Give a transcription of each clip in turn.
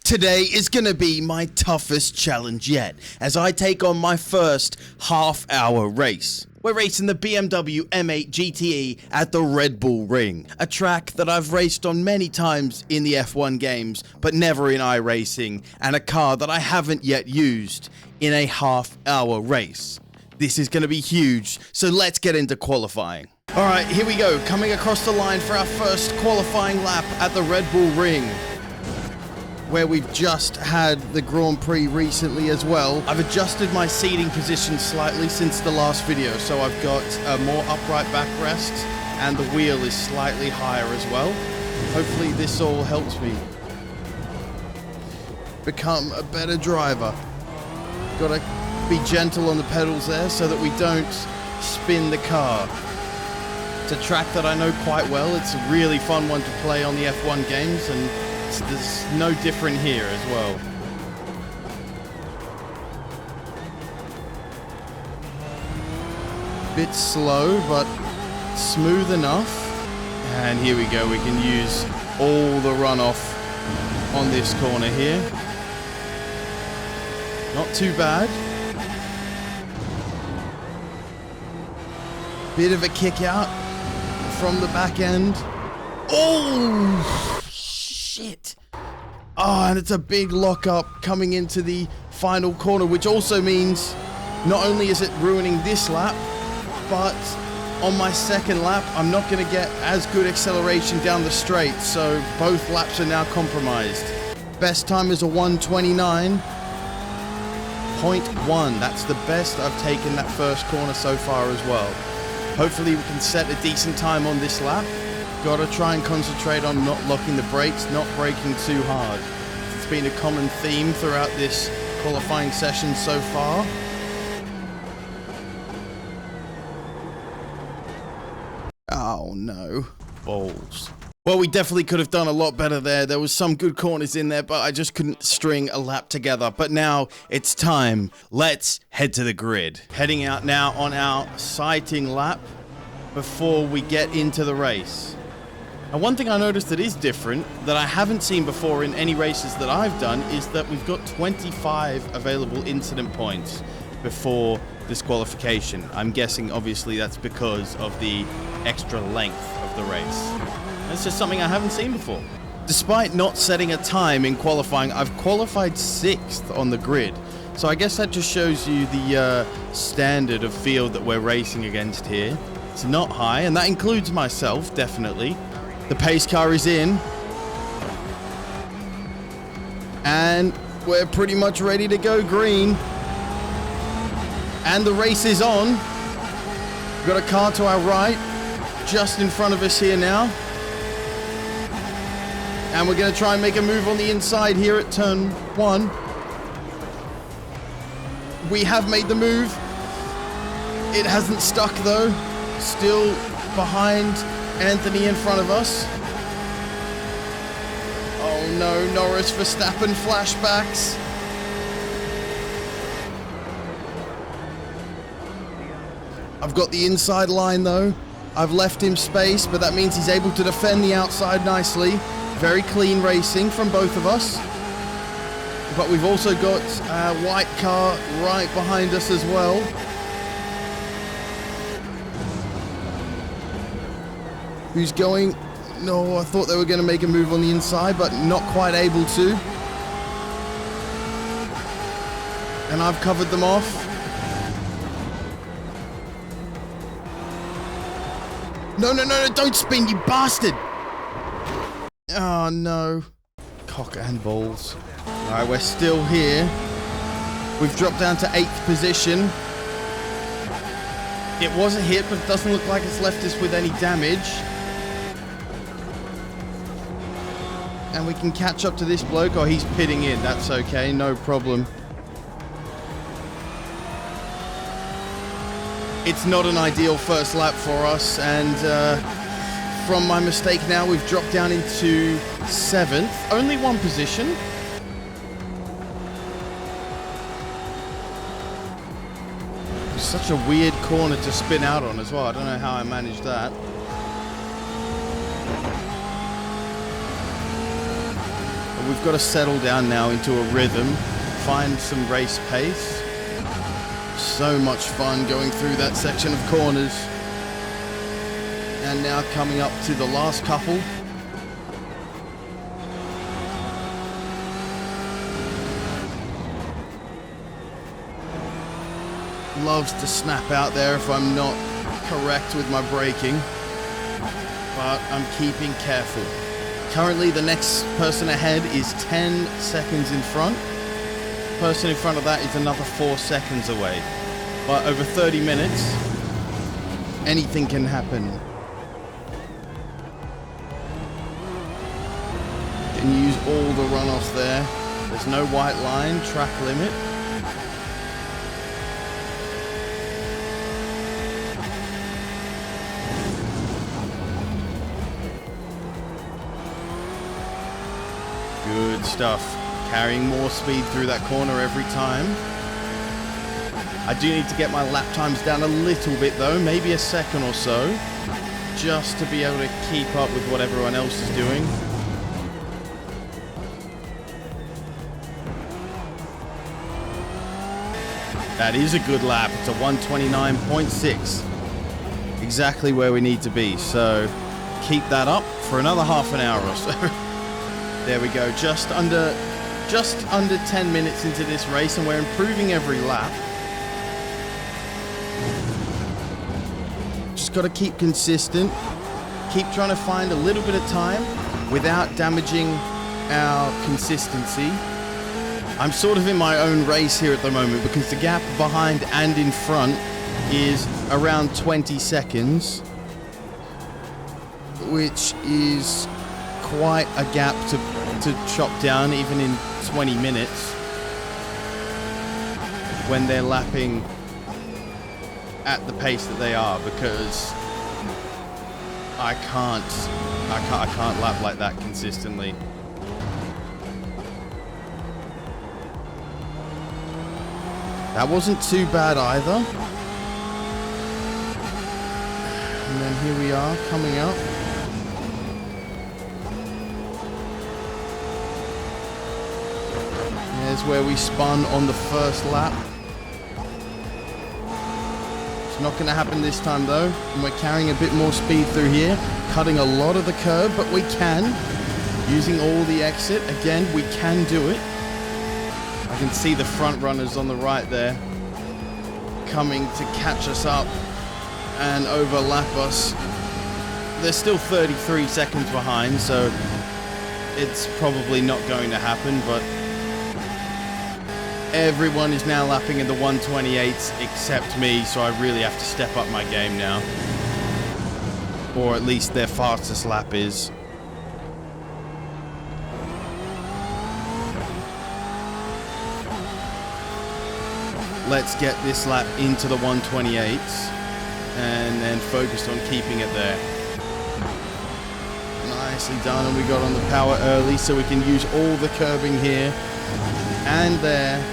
Today is going to be my toughest challenge yet, as I take on my first half-hour race. We're racing the BMW M8 GTE at the Red Bull Ring, a track that I've raced on many times in the F1 games, but never in iRacing, and a car that I haven't yet used in a half-hour race. This is going to be huge, so let's get into qualifying. Alright, here we go, coming across the line for our first qualifying lap at the Red Bull Ring, where we've just had the Grand Prix recently as well. I've adjusted my seating position slightly since the last video, so I've got a more upright backrest and the wheel is slightly higher as well. Hopefully this all helps me become a better driver. Gotta be gentle on the pedals there so that we don't spin the car. It's a track that I know quite well. It's a really fun one to play on the F1 games, and there's no different here as well. Bit slow, but smooth enough. And here we go, we can use all the runoff on this corner here. Not too bad. Bit of a kick out from the back end. Oh! Shit. Oh, and it's a big lockup coming into the final corner, which also means not only is it ruining this lap, but on my second lap, I'm not going to get as good acceleration down the straight, so both laps are now compromised. Best time is a 1:29.1. That's the best I've taken that first corner so far as well. Hopefully we can set a decent time on this lap. Gotta try and concentrate on not locking the brakes, not braking too hard. It's been a common theme throughout this qualifying session so far. Oh no. Balls. Well, we definitely could have done a lot better there. There was some good corners in there, but I just couldn't string a lap together. But now it's time. Let's head to the grid. Heading out now on our sighting lap before we get into the race. And one thing I noticed that is different, that I haven't seen before in any races that I've done, is that we've got 25 available incident points before disqualification. I'm guessing, obviously, that's because of the extra length of the race. That's just something I haven't seen before. Despite not setting a time in qualifying, I've qualified 6th on the grid. So I guess that just shows you the standard of field that we're racing against here. It's not high, and that includes myself, definitely. The pace car is in. And we're pretty much ready to go green. And the race is on. We've got a car to our right, just in front of us here now. And we're going to try and make a move on the inside here at turn 1. We have made the move. It hasn't stuck though. Still behind Anthony in front of us. Oh no, Norris, Verstappen, flashbacks. I've got the inside line though. I've left him space, but that means he's able to defend the outside nicely. Very clean racing from both of us. But we've also got a white car right behind us as well. Who's going? No, I thought they were going to make a move on the inside, but not quite able to. And I've covered them off. No, no, no, no, don't spin, you bastard! Oh, no. Cock and balls. Alright, we're still here. We've dropped down to 8th position. It was a hit, but it doesn't look like it's left us with any damage. And we can catch up to this bloke. Oh, he's pitting in. That's okay, no problem. It's not an ideal first lap for us, and from my mistake now, we've dropped down into 7th. Only one position. Such a weird corner to spin out on as well. I don't know how I managed that. we've got to settle down now into a rhythm, find some race pace. So much fun going through that section of corners. And now coming up to the last couple. Loves to snap out there if I'm not correct with my braking, but I'm keeping careful. Currently the next person ahead is 10 seconds in front. The person in front of that is another 4 seconds away. But over 30 minutes, anything can happen. Can use all the runoffs there. There's no white line, track limit. Good stuff. Carrying more speed through that corner every time. I do need to get my lap times down a little bit though, maybe a second or so, just to be able to keep up with what everyone else is doing. That is a good lap. It's a 129.6. Exactly where we need to be. So keep that up for another half an hour or so. There we go. Just under 10 minutes into this race, and we're improving every lap. Just got to keep consistent. Keep trying to find a little bit of time without damaging our consistency. I'm sort of in my own race here at the moment because the gap behind and in front is around 20 seconds, which is quite a gap to chop down even in 20 minutes when they're lapping at the pace that they are, because I can't lap like that consistently. That wasn't too bad either. And then here we are coming up. There's where we spun on the first lap. It's not going to happen this time though. And we're carrying a bit more speed through here. Cutting a lot of the curb, but we can. Using all the exit. Again, we can do it. I can see the front runners on the right there coming to catch us up and overlap us. They're still 33 seconds behind, so it's probably not going to happen, but everyone is now lapping in the 128s except me, so I really have to step up my game now. Or at least their fastest lap is. Let's get this lap into the 128s and then focus on keeping it there. Nicely done, and we got on the power early so we can use all the curbing here and there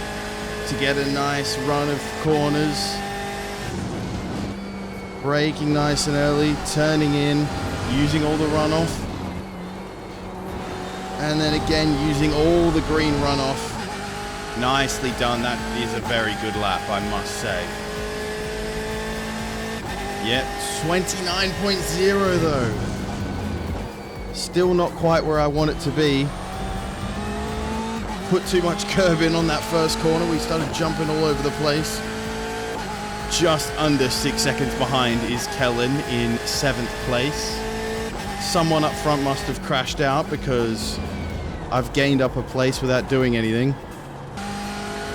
to get a nice run of corners. Braking nice and early, turning in, using all the runoff, and then again using all the green runoff. Nicely done. That is a very good lap, I must say. Yep, 29.0 though. Still not quite where I want it to be. Put too much curb in on that first corner. We started jumping all over the place. Just under 6 seconds behind is Kellen in 7th place. Someone up front must have crashed out because I've gained up a place without doing anything.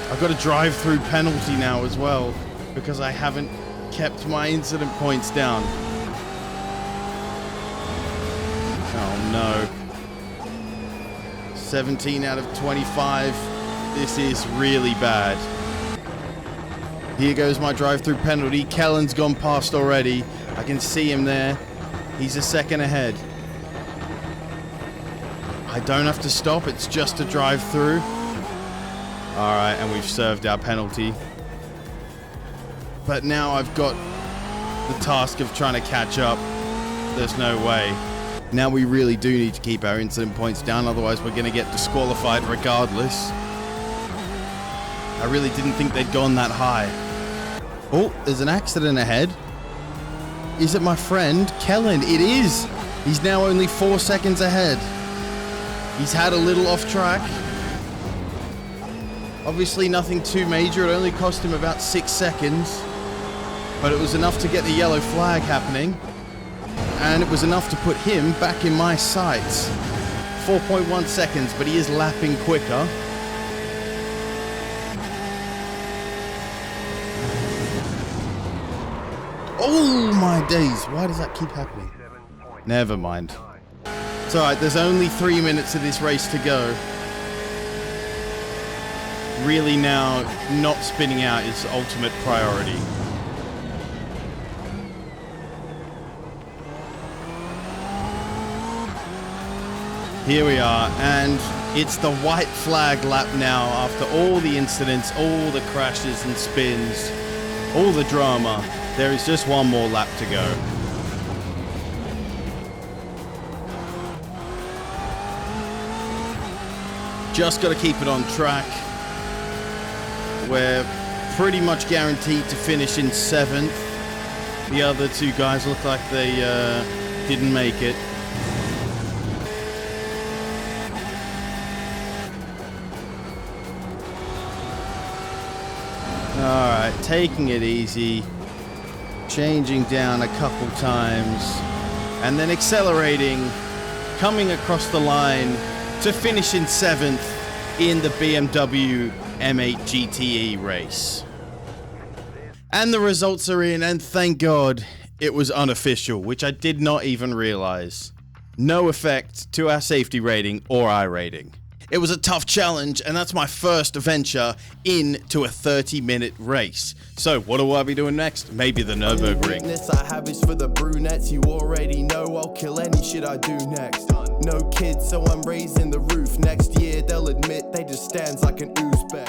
I've got a drive-through penalty now as well because I haven't kept my incident points down. Oh no. 17 out of 25. This is really bad. Here goes my drive-through penalty. Kellen's gone past already. I can see him there. He's a second ahead. I don't have to stop. It's just a drive-through. All right, and we've served our penalty. But now I've got the task of trying to catch up. There's no way. Now we really do need to keep our incident points down, otherwise we're going to get disqualified regardless. I really didn't think they'd gone that high. Oh, there's an accident ahead. Is it my friend Kellen? It is. He's now only 4 seconds ahead. He's had a little off track. Obviously nothing too major. It only cost him about 6 seconds. But it was enough to get the yellow flag happening. And it was enough to put him back in my sights. 4.1 seconds, but he is lapping quicker. Oh my days, why does that keep happening? Never mind. It's alright, there's only 3 minutes of this race to go. Really now, not spinning out is ultimate priority. Here we are, and it's the white flag lap now after all the incidents, all the crashes and spins, all the drama. There is just one more lap to go. Just got to keep it on track. We're pretty much guaranteed to finish in 7th. The other two guys look like they didn't make it. Alright, taking it easy, changing down a couple times, and then accelerating, coming across the line to finish in 7th in the BMW M8 GTE race. And the results are in, and thank God it was unofficial, which I did not even realize. No effect to our safety rating or iRating. It was a tough challenge, and that's my first venture into a 30-minute race. So, what will I be doing next? Maybe the Nürburgring. Weakness I have is for the brunettes. You already know I'll kill any shit I do next. No kids, so I'm raising the roof. Next year, they'll admit they just stands like an Uzbek.